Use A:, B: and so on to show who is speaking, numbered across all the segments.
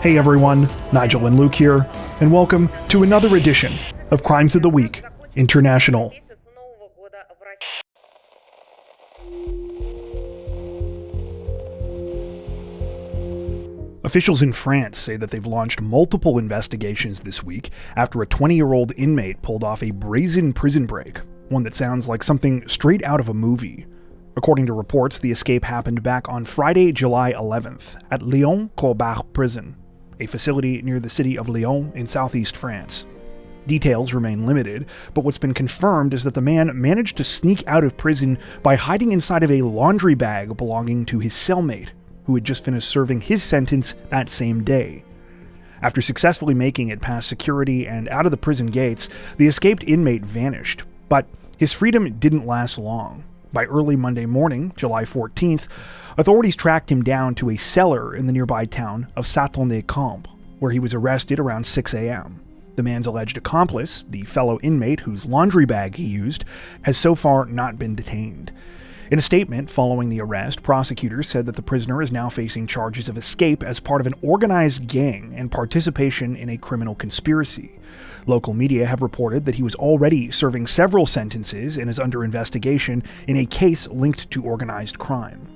A: Hey everyone, Nigel and Luke here, and welcome to another edition of Crimes of the Week International. Officials in France say that they've launched multiple investigations this week after a 20-year-old inmate pulled off a brazen prison break, one that sounds like something straight out of a movie. According to reports, the escape happened back on Friday, July 11th, at Corbas prison, a facility near the city of Lyon in southeast France. Details remain limited, but what's been confirmed is that the man managed to sneak out of prison by hiding inside of a laundry bag belonging to his cellmate, who had just finished serving his sentence that same day. After successfully making it past security and out of the prison gates, the escaped inmate vanished, but his freedom didn't last long. By early Monday morning, July 14th, authorities tracked him down to a cellar in the nearby town of Saton-des-Camps, where he was arrested around 6 a.m. The man's alleged accomplice, the fellow inmate whose laundry bag he used, has so far not been detained. In a statement following the arrest, prosecutors said that the prisoner is now facing charges of escape as part of an organized gang and participation in a criminal conspiracy. Local media have reported that he was already serving several sentences and is under investigation in a case linked to organized crime.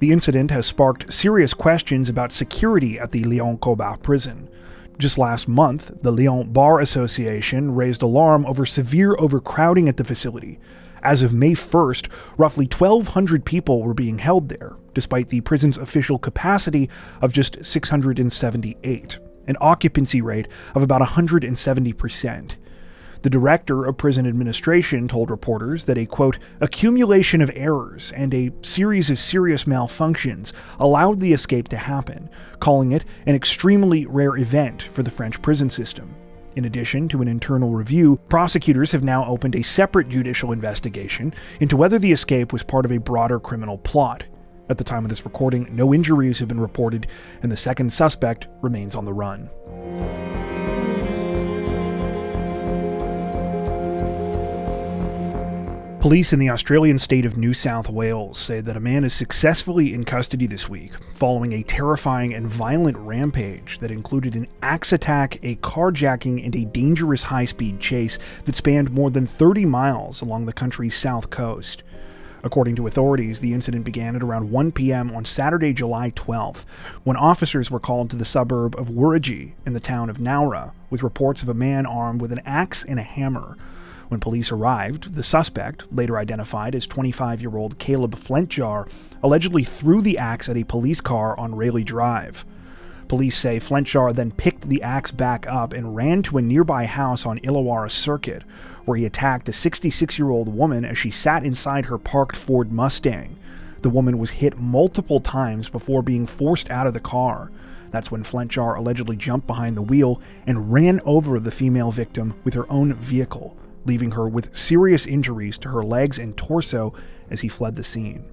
A: The incident has sparked serious questions about security at the Lyon-Corbas prison. Just last month, the Lyon Bar Association raised alarm over severe overcrowding at the facility. As of May 1st, roughly 1,200 people were being held there, despite the prison's official capacity of just 678, an occupancy rate of about 170%. The director of prison administration told reporters that a, quote, accumulation of errors and a series of serious malfunctions allowed the escape to happen, calling it an extremely rare event for the French prison system. In addition to an internal review, prosecutors have now opened a separate judicial investigation into whether the escape was part of a broader criminal plot. At the time of this recording, no injuries have been reported, and the second suspect remains on the run. Police in the Australian state of New South Wales say that a man is successfully in custody this week, following a terrifying and violent rampage that included an axe attack, a carjacking, and a dangerous high-speed chase that spanned more than 30 miles along the country's south coast. According to authorities, the incident began at around 1 p.m. on Saturday, July 12th, when officers were called to the suburb of Gurugram in the town of Nowra, with reports of a man armed with an axe and a hammer. When police arrived, the suspect, later identified as 25-year-old Caleb Flentjar, allegedly threw the axe at a police car on Rayleigh Drive. Police say Flentjar then picked the axe back up and ran to a nearby house on Illawarra Circuit, where he attacked a 66-year-old woman as she sat inside her parked Ford Mustang. The woman was hit multiple times before being forced out of the car. That's when Flentjar allegedly jumped behind the wheel and ran over the female victim with her own vehicle, leaving her with serious injuries to her legs and torso as he fled the scene.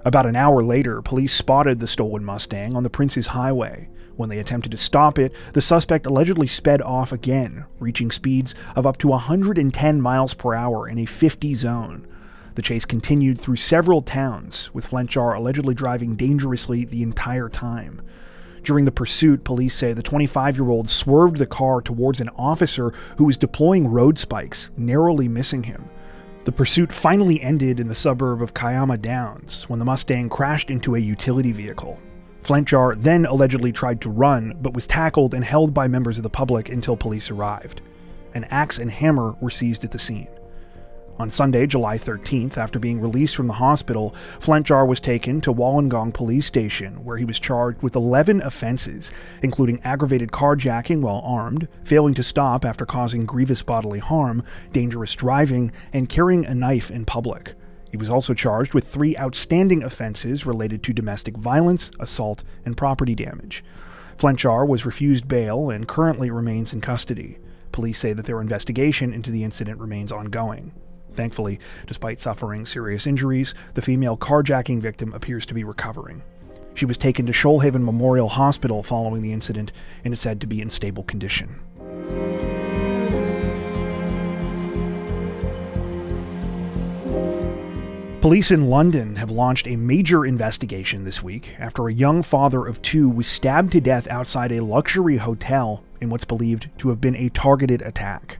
A: About an hour later, police spotted the stolen Mustang on the Princes Highway. When they attempted to stop it, the suspect allegedly sped off again, reaching speeds of up to 110 miles per hour in a 50 zone. The chase continued through several towns, with Flentjar allegedly driving dangerously the entire time. During the pursuit, police say the 25-year-old swerved the car towards an officer who was deploying road spikes, narrowly missing him. The pursuit finally ended in the suburb of Kiama Downs when the Mustang crashed into a utility vehicle. Flentjar then allegedly tried to run, but was tackled and held by members of the public until police arrived. An axe and hammer were seized at the scene. On Sunday, July 13th, after being released from the hospital, Flentjar was taken to Wollongong Police Station, where he was charged with 11 offenses, including aggravated carjacking while armed, failing to stop after causing grievous bodily harm, dangerous driving, and carrying a knife in public. He was also charged with 3 outstanding offenses related to domestic violence, assault, and property damage. Flentjar was refused bail and currently remains in custody. Police say that their investigation into the incident remains ongoing. Thankfully, despite suffering serious injuries, the female carjacking victim appears to be recovering. She was taken to Shoalhaven Memorial Hospital following the incident and is said to be in stable condition. Police in London have launched a major investigation this week after a young father of two was stabbed to death outside a luxury hotel in what's believed to have been a targeted attack.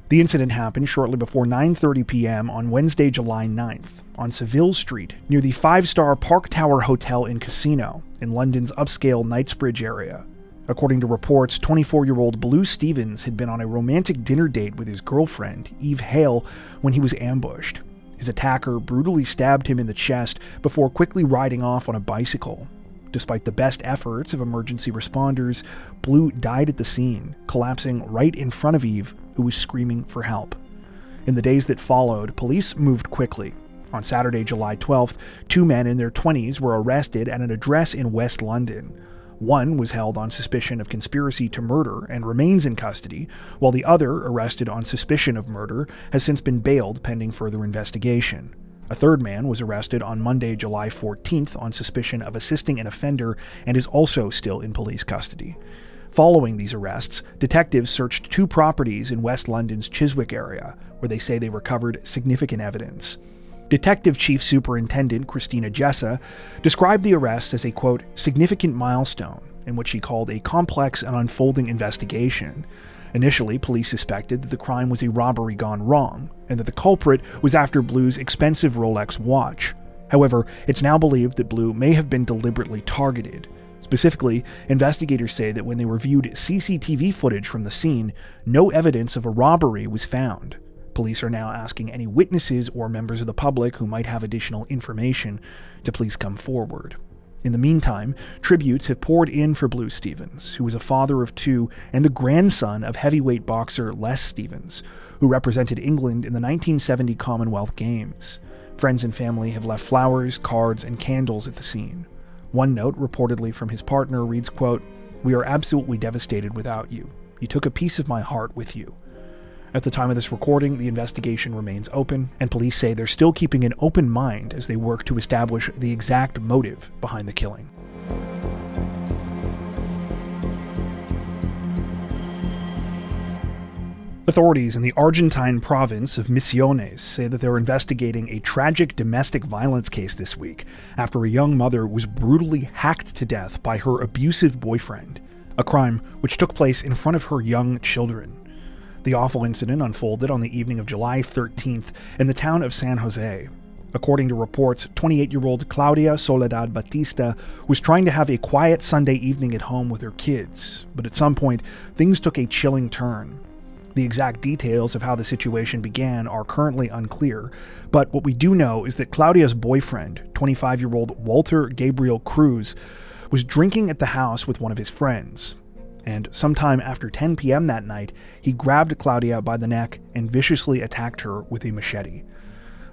A: The incident happened shortly before 9:30 p.m. on Wednesday, July 9th, on Seville Street, near the five-star Park Tower Hotel and Casino in London's upscale Knightsbridge area. According to reports, 24-year-old Blue Stevens had been on a romantic dinner date with his girlfriend, Eve Hale, when he was ambushed. His attacker brutally stabbed him in the chest before quickly riding off on a bicycle. Despite the best efforts of emergency responders, Blue died at the scene, collapsing right in front of Eve, who was screaming for help. In the days that followed, police moved quickly. On Saturday, July 12th, two men in their 20s were arrested at an address in West London. One was held on suspicion of conspiracy to murder and remains in custody, while the other, arrested on suspicion of murder, has since been bailed pending further investigation. A third man was arrested on Monday, July 14th on suspicion of assisting an offender and is also still in police custody. Following these arrests, detectives searched two properties in West London's Chiswick area, where they say they recovered significant evidence. Detective Chief Superintendent Christina Jessa described the arrests as a, quote, significant milestone in what she called a complex and unfolding investigation. Initially, police suspected that the crime was a robbery gone wrong, and that the culprit was after Blue's expensive Rolex watch. However, it's now believed that Blue may have been deliberately targeted. Specifically, investigators say that when they reviewed CCTV footage from the scene, no evidence of a robbery was found. Police are now asking any witnesses or members of the public who might have additional information to please come forward. In the meantime, tributes have poured in for Blue Stevens, who was a father of two and the grandson of heavyweight boxer Les Stevens, who represented England in the 1970 Commonwealth Games. Friends and family have left flowers, cards, and candles at the scene. One note, reportedly from his partner, reads, quote, "We are absolutely devastated without you. You took a piece of my heart with you." At the time of this recording, the investigation remains open, and police say they're still keeping an open mind as they work to establish the exact motive behind the killing. Authorities in the Argentine province of Misiones say that they're investigating a tragic domestic violence case this week after a young mother was brutally hacked to death by her abusive boyfriend, a crime which took place in front of her young children. The awful incident unfolded on the evening of July 13th in the town of San Jose. According to reports, 28-year-old Claudia Soledad Batista was trying to have a quiet Sunday evening at home with her kids, but at some point, things took a chilling turn. The exact details of how the situation began are currently unclear, but what we do know is that Claudia's boyfriend, 25-year-old Walter Gabriel Cruz, was drinking at the house with one of his friends. And sometime after 10 p.m. that night, he grabbed Claudia by the neck and viciously attacked her with a machete.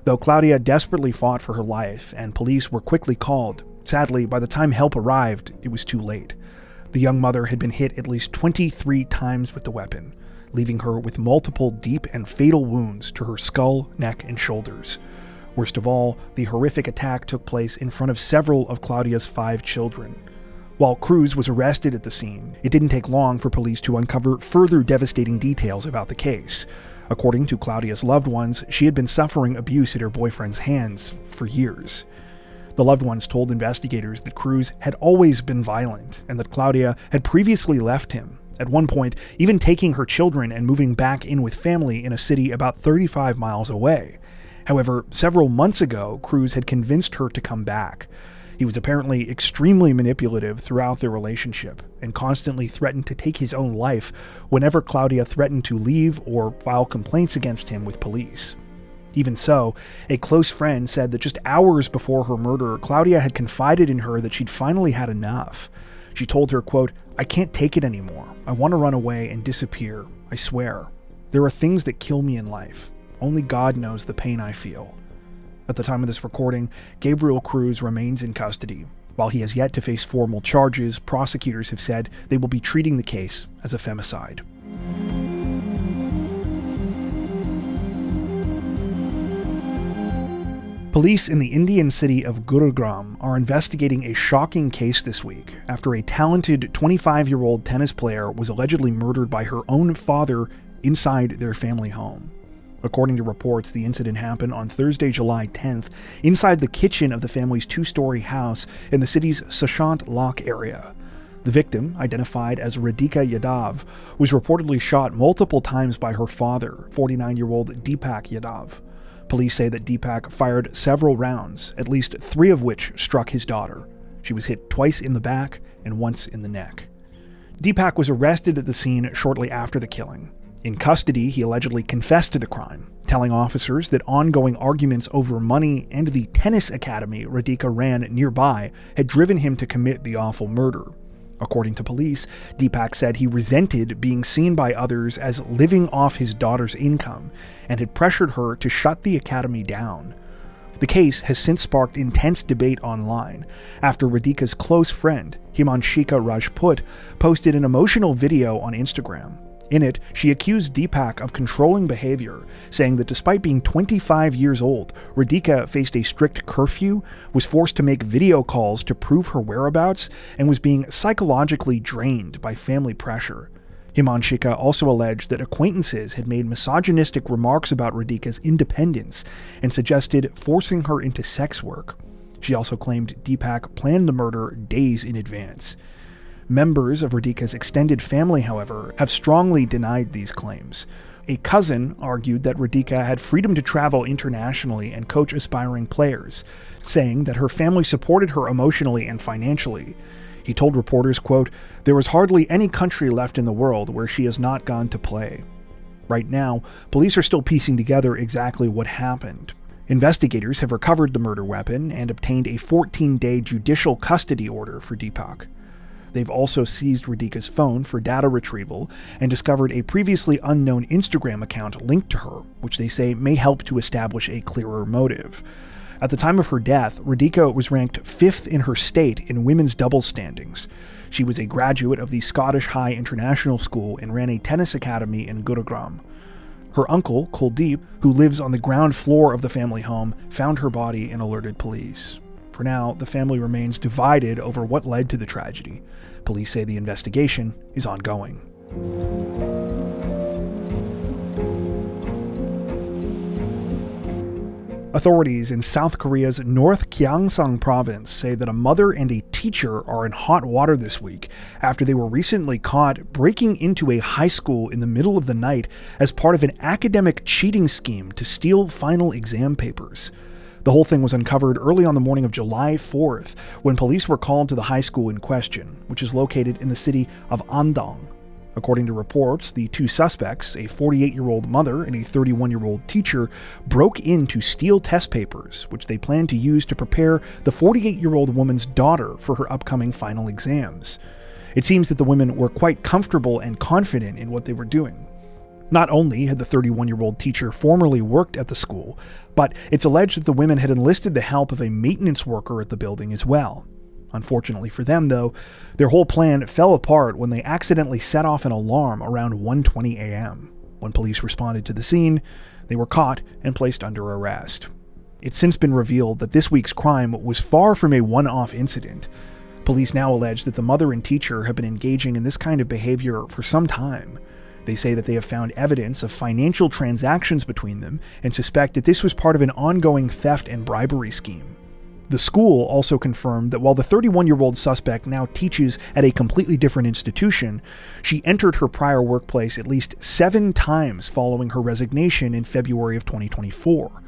A: Though Claudia desperately fought for her life and police were quickly called, sadly, by the time help arrived, it was too late. The young mother had been hit at least 23 times with the weapon, leaving her with multiple deep and fatal wounds to her skull, neck, and shoulders. Worst of all, the horrific attack took place in front of several of Claudia's 5 children. While Cruz was arrested at the scene, it didn't take long for police to uncover further devastating details about the case. According to Claudia's loved ones, she had been suffering abuse at her boyfriend's hands for years. The loved ones told investigators that Cruz had always been violent and that Claudia had previously left him, at one point even taking her children and moving back in with family in a city about 35 miles away. However, several months ago, Cruz had convinced her to come back. He was apparently extremely manipulative throughout their relationship and constantly threatened to take his own life whenever Claudia threatened to leave or file complaints against him with police. Even so, a close friend said that just hours before her murder, Claudia had confided in her that she'd finally had enough. She told her, quote, "I can't take it anymore. I want to run away and disappear. I swear. There are things that kill me in life. Only God knows the pain I feel." At the time of this recording, Gabriel Cruz remains in custody. While he has yet to face formal charges, prosecutors have said they will be treating the case as a femicide. Police in the Indian city of Gurugram are investigating a shocking case this week after a talented 25-year-old tennis player was allegedly murdered by her own father inside their family home. According to reports, the incident happened on Thursday, July 10th, inside the kitchen of the family's two-story house in the city's Sushant Lock area. The victim, identified as Radhika Yadav, was reportedly shot multiple times by her father, 49-year-old Deepak Yadav. Police say that Deepak fired several rounds, at least 3 of which struck his daughter. She was hit twice in the back and once in the neck. Deepak was arrested at the scene shortly after the killing. In custody, he allegedly confessed to the crime, telling officers that ongoing arguments over money and the tennis academy Radhika ran nearby had driven him to commit the awful murder. According to police, Deepak said he resented being seen by others as living off his daughter's income and had pressured her to shut the academy down. The case has since sparked intense debate online after Radhika's close friend, Himanshika Rajput, posted an emotional video on Instagram. In it, she accused Deepak of controlling behavior, saying that despite being 25 years old, Radhika faced a strict curfew, was forced to make video calls to prove her whereabouts, and was being psychologically drained by family pressure. Himanshika also alleged that acquaintances had made misogynistic remarks about Radhika's independence and suggested forcing her into sex work. She also claimed Deepak planned the murder days in advance. Members of Radhika's extended family, however, have strongly denied these claims. A cousin argued that Radhika had freedom to travel internationally and coach aspiring players, saying that her family supported her emotionally and financially. He told reporters, quote, "There is hardly any country left in the world where she has not gone to play." Right now, police are still piecing together exactly what happened. Investigators have recovered the murder weapon and obtained a 14-day judicial custody order for Deepak. They've also seized Radhika's phone for data retrieval and discovered a previously unknown Instagram account linked to her, which they say may help to establish a clearer motive. At the time of her death, Radhika was ranked 5th in her state in women's doubles standings. She was a graduate of the Scottish High International School and ran a tennis academy in Gurugram. Her uncle, Kuldeep, who lives on the ground floor of the family home, found her body and alerted police. For now, the family remains divided over what led to the tragedy. Police say the investigation is ongoing. Authorities in South Korea's North Gyeongsang province say that a mother and a teacher are in hot water this week after they were recently caught breaking into a high school in the middle of the night as part of an academic cheating scheme to steal final exam papers. The whole thing was uncovered early on the morning of July 4th when police were called to the high school in question, which is located in the city of Andong. According to reports, the 2 suspects, a 48-year-old mother and a 31-year-old teacher, broke in to steal test papers, which they planned to use to prepare the 48-year-old woman's daughter for her upcoming final exams. It seems that the women were quite comfortable and confident in what they were doing. Not only had the 31-year-old teacher formerly worked at the school, but it's alleged that the women had enlisted the help of a maintenance worker at the building as well. Unfortunately for them, though, their whole plan fell apart when they accidentally set off an alarm around 1:20 a.m. When police responded to the scene, they were caught and placed under arrest. It's since been revealed that this week's crime was far from a one-off incident. Police now allege that the mother and teacher have been engaging in this kind of behavior for some time. They say that they have found evidence of financial transactions between them and suspect that this was part of an ongoing theft and bribery scheme. The school also confirmed that while the 31-year-old suspect now teaches at a completely different institution, she entered her prior workplace at least 7 times following her resignation in February of 2024.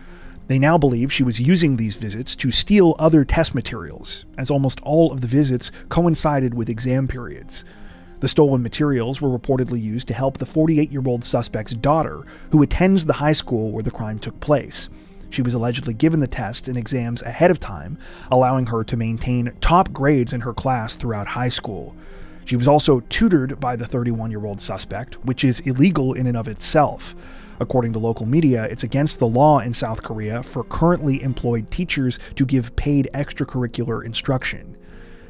A: They now believe she was using these visits to steal other test materials, as almost all of the visits coincided with exam periods. The stolen materials were reportedly used to help the 48-year-old suspect's daughter, who attends the high school where the crime took place. She was allegedly given the test and exams ahead of time, allowing her to maintain top grades in her class throughout high school. She was also tutored by the 31-year-old suspect, which is illegal in and of itself. According to local media, it's against the law in South Korea for currently employed teachers to give paid extracurricular instruction.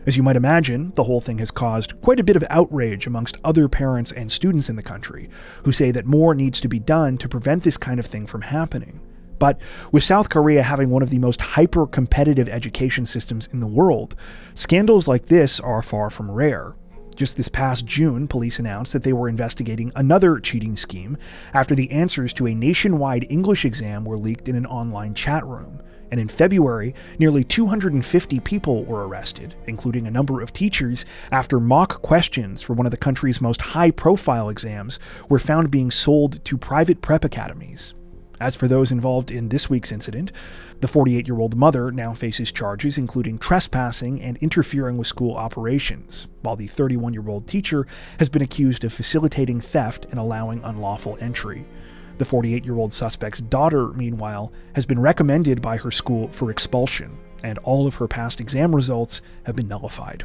A: As you might imagine, the whole thing has caused quite a bit of outrage amongst other parents and students in the country, who say that more needs to be done to prevent this kind of thing from happening. But with South Korea having one of the most hyper-competitive education systems in the world, scandals like this are far from rare. Just this past June, police announced that they were investigating another cheating scheme after the answers to a nationwide English exam were leaked in an online chat room. And in February, nearly 250 people were arrested, including a number of teachers, after mock questions for one of the country's most high-profile exams were found being sold to private prep academies. As for those involved in this week's incident, the 48-year-old mother now faces charges including trespassing and interfering with school operations, while the 31-year-old teacher has been accused of facilitating theft and allowing unlawful entry. The 48-year-old suspect's daughter, meanwhile, has been recommended by her school for expulsion, and all of her past exam results have been nullified.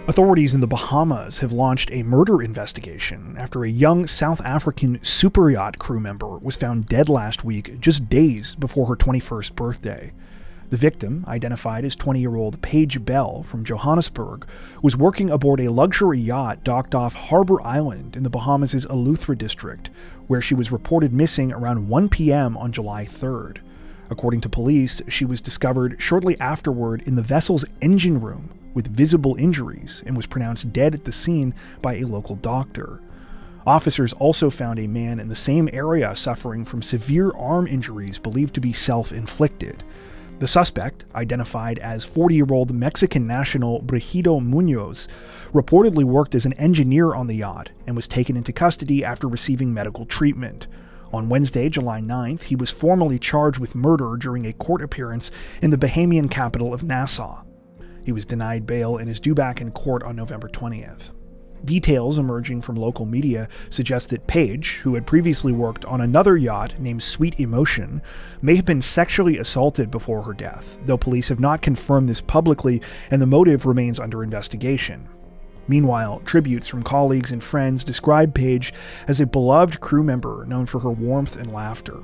A: Authorities in the Bahamas have launched a murder investigation after a young South African Superyacht crew member was found dead last week, just days before her 21st birthday. The victim, identified as 20-year-old Paige Bell from Johannesburg, was working aboard a luxury yacht docked off Harbour Island in the Bahamas' Eleuthera district, where she was reported missing around 1 p.m. on July 3rd. According to police, she was discovered shortly afterward in the vessel's engine room with visible injuries and was pronounced dead at the scene by a local doctor. Officers also found a man in the same area suffering from severe arm injuries believed to be self-inflicted. The suspect, identified as 40-year-old Mexican national Brigido Munoz, reportedly worked as an engineer on the yacht and was taken into custody after receiving medical treatment. On Wednesday, July 9th, he was formally charged with murder during a court appearance in the Bahamian capital of Nassau. He was denied bail and is due back in court on November 20th. Details emerging from local media suggest that Paige, who had previously worked on another yacht named Sweet Emotion, may have been sexually assaulted before her death, though police have not confirmed this publicly and the motive remains under investigation. Meanwhile, tributes from colleagues and friends describe Paige as a beloved crew member known for her warmth and laughter.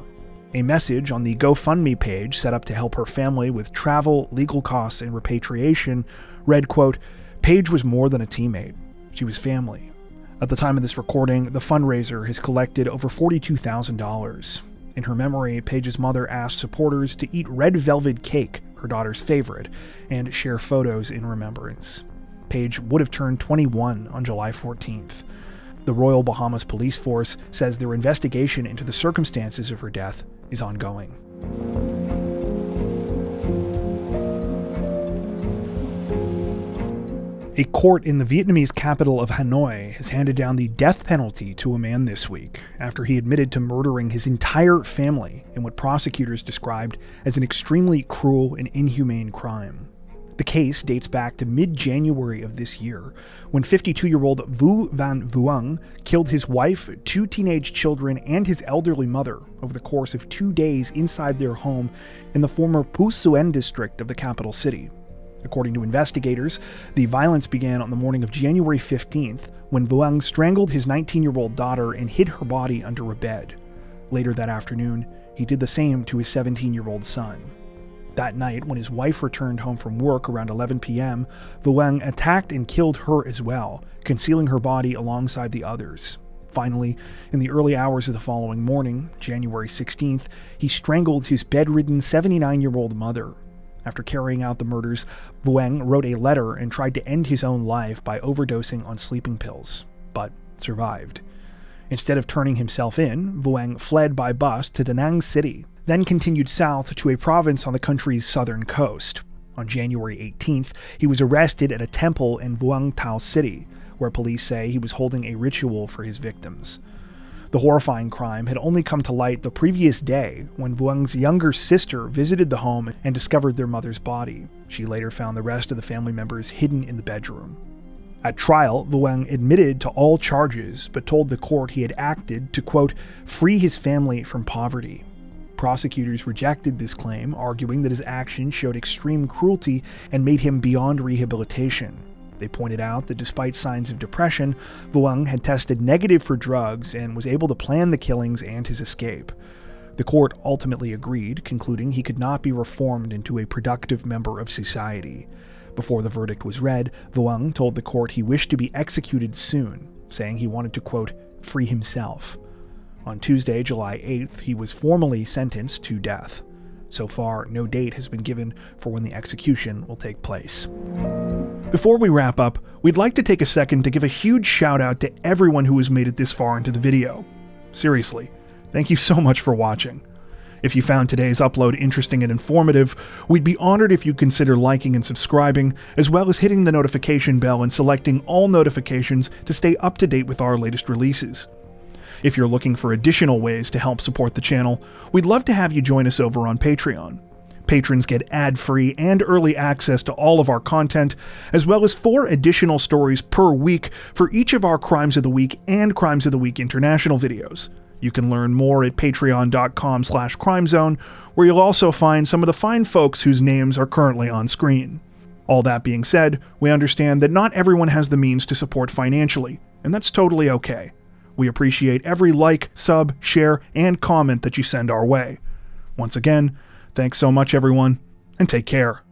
A: A message on the GoFundMe page set up to help her family with travel, legal costs, and repatriation read, quote, "Paige was more than a teammate. She was family." At the time of this recording, the fundraiser has collected over $42,000. In her memory, Paige's mother asked supporters to eat red velvet cake, her daughter's favorite, and share photos in remembrance. Paige would have turned 21 on July 14th. The Royal Bahamas Police Force says their investigation into the circumstances of her death is ongoing. A court in the Vietnamese capital of Hanoi has handed down the death penalty to a man this week after he admitted to murdering his entire family in what prosecutors described as an extremely cruel and inhumane crime. The case dates back to mid-January of this year, when 52-year-old Vu Van Vuong killed his wife, 2 teenage children, and his elderly mother over the course of 2 days inside their home in the former Pu Suen district of the capital city. According to investigators, the violence began on the morning of January 15th, when Vuong strangled his 19-year-old daughter and hid her body under a bed. Later that afternoon, he did the same to his 17-year-old son. That night, when his wife returned home from work around 11 p.m., Vuong attacked and killed her as well, concealing her body alongside the others. Finally, in the early hours of the following morning, January 16th, he strangled his bedridden 79-year-old mother. After carrying out the murders, Vuong wrote a letter and tried to end his own life by overdosing on sleeping pills, but survived. Instead of turning himself in, Vuong fled by bus to Da Nang City, then continued south to a province on the country's southern coast. On January 18th, he was arrested at a temple in Vuong Tau City, where police say he was holding a ritual for his victims. The horrifying crime had only come to light the previous day when Vuong's younger sister visited the home and discovered their mother's body. She later found the rest of the family members hidden in the bedroom. At trial, Vuong admitted to all charges, but told the court he had acted to, quote, "free his family from poverty." Prosecutors rejected this claim, arguing that his actions showed extreme cruelty and made him beyond rehabilitation. They pointed out that despite signs of depression, Vuong had tested negative for drugs and was able to plan the killings and his escape. The court ultimately agreed, concluding he could not be reformed into a productive member of society. Before the verdict was read, Vuong told the court he wished to be executed soon, saying he wanted to, quote, "free himself." On Tuesday, July 8th, he was formally sentenced to death. So far, no date has been given for when the execution will take place. Before we wrap up, we'd like to take a second to give a huge shout out to everyone who has made it this far into the video. Seriously, thank you so much for watching. If you found today's upload interesting and informative, we'd be honored if you'd consider liking and subscribing, as well as hitting the notification bell and selecting all notifications to stay up to date with our latest releases. If you're looking for additional ways to help support the channel, we'd love to have you join us over on Patreon. Patrons get ad-free and early access to all of our content, as well as 4 additional stories per week for each of our Crimes of the Week and Crimes of the Week International videos. You can learn more at patreon.com/crimezone, where you'll also find some of the fine folks whose names are currently on screen. All that being said, we understand that not everyone has the means to support financially, and that's totally okay. We appreciate every like, sub, share, and comment that you send our way. Once again, thanks so much everyone, and take care.